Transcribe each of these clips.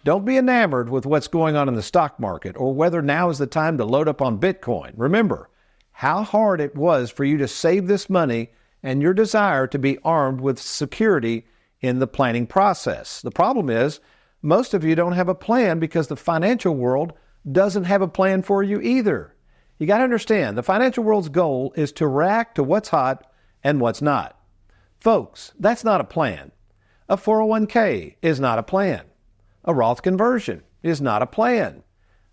Don't be enamored with what's going on in the stock market or whether now is the time to load up on Bitcoin. Remember how hard it was for you to save this money and your desire to be armed with security in the planning process. The problem is, most of you don't have a plan because the financial world doesn't have a plan for you either. You got to understand, the financial world's goal is to react to what's hot and what's not. Folks, that's not a plan. A 401k is not a plan. A Roth conversion is not a plan.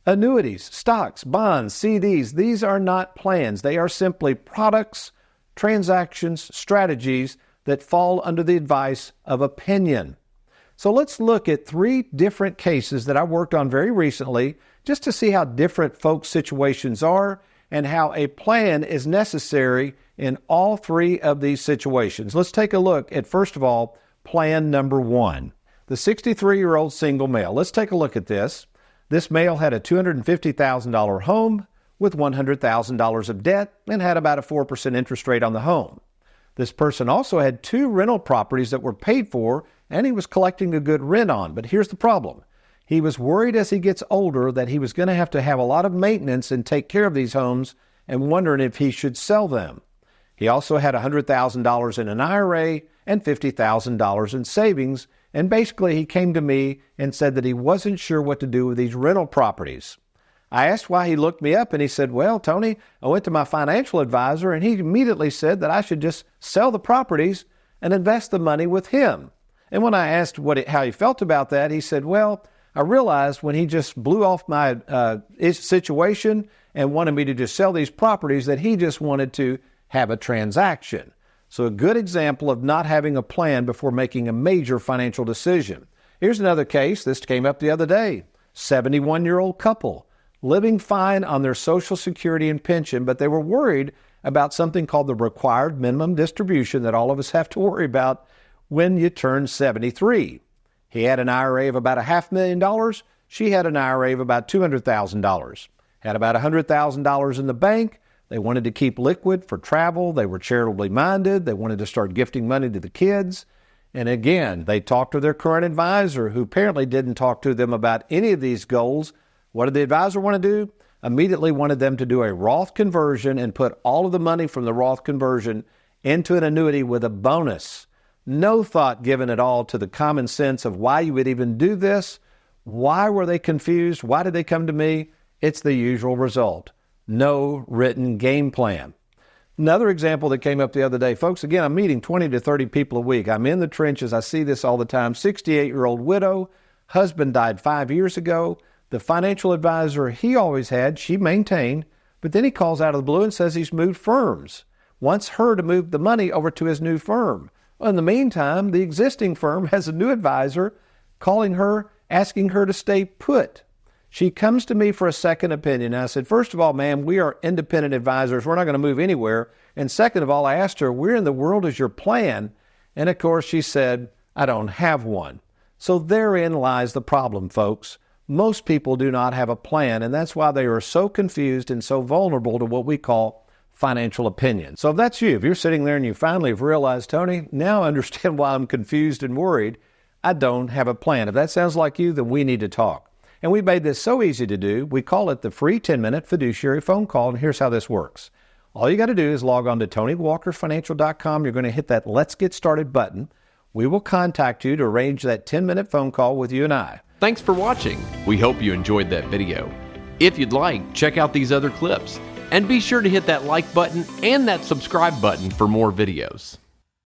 Annuities, stocks, bonds, CDs, these are not plans. They are simply products, transactions, strategies that fall under the advice of opinion. So let's look at 3 different cases that I worked on very recently just to see how different folks' situations are and how a plan is necessary in all 3 of these situations. Let's take a look at, first of all, plan number 1. The 63-year-old single male. Let's take a look at this. This male had a $250,000 home with $100,000 of debt and had about a 4% interest rate on the home. This person also had 2 rental properties that were paid for and he was collecting a good rent on. But here's the problem. He was worried as he gets older that he was going to have a lot of maintenance and take care of these homes and wondering if he should sell them. He also had $100,000 in an IRA and $50,000 in savings. And basically he came to me and said that he wasn't sure what to do with these rental properties. I asked why. He looked me up and he said, well, Tony, I went to my financial advisor and he immediately said that I should just sell the properties and invest the money with him. And when I asked how he felt about that, he said, well, I realized when he just blew off my situation and wanted me to just sell these properties that he just wanted to have a transaction. So a good example of not having a plan before making a major financial decision. Here's another case. This came up the other day. 71-year-old couple living fine on their Social Security and pension, but they were worried about something called the required minimum distribution that all of us have to worry about when you turn 73. He had an IRA of about $500,000. She had an IRA of about $200,000. Had about $100,000 in the bank. They wanted to keep liquid for travel. They were charitably minded. They wanted to start gifting money to the kids. And again, they talked to their current advisor, who apparently didn't talk to them about any of these goals. What did the advisor want to do? Immediately wanted them to do a Roth conversion and put all of the money from the Roth conversion into an annuity with a bonus. No thought given at all to the common sense of why you would even do this. Why were they confused? Why did they come to me? It's the usual result. No written game plan. Another example that came up the other day, folks, again, I'm meeting 20 to 30 people a week. I'm in the trenches. I see this all the time. 68-year-old widow, husband died 5 years ago. The financial advisor he always had, she maintained, but then he calls out of the blue and says he's moved firms. Wants her to move the money over to his new firm. Well, in the meantime, the existing firm has a new advisor calling her, asking her to stay put. She comes to me for a second opinion. I said, first of all, ma'am, we are independent advisors. We're not going to move anywhere. And second of all, I asked her, where in the world is your plan? And of course, she said, I don't have one. So therein lies the problem, folks. Most people do not have a plan, and that's why they are so confused and so vulnerable to what we call financial opinions. So if that's you, if you're sitting there and you finally have realized, Tony, now I understand why I'm confused and worried, I don't have a plan. If that sounds like you, then we need to talk. And we made this so easy to do, we call it the free 10-minute fiduciary phone call, and here's how this works. All you got to do is log on to TonyWalkerFinancial.com. You're going to hit that Let's Get Started button. We will contact you to arrange that 10-minute phone call with you and I. Thanks for watching. We hope you enjoyed that video. If you'd like, check out these other clips. And be sure to hit that like button and that subscribe button for more videos.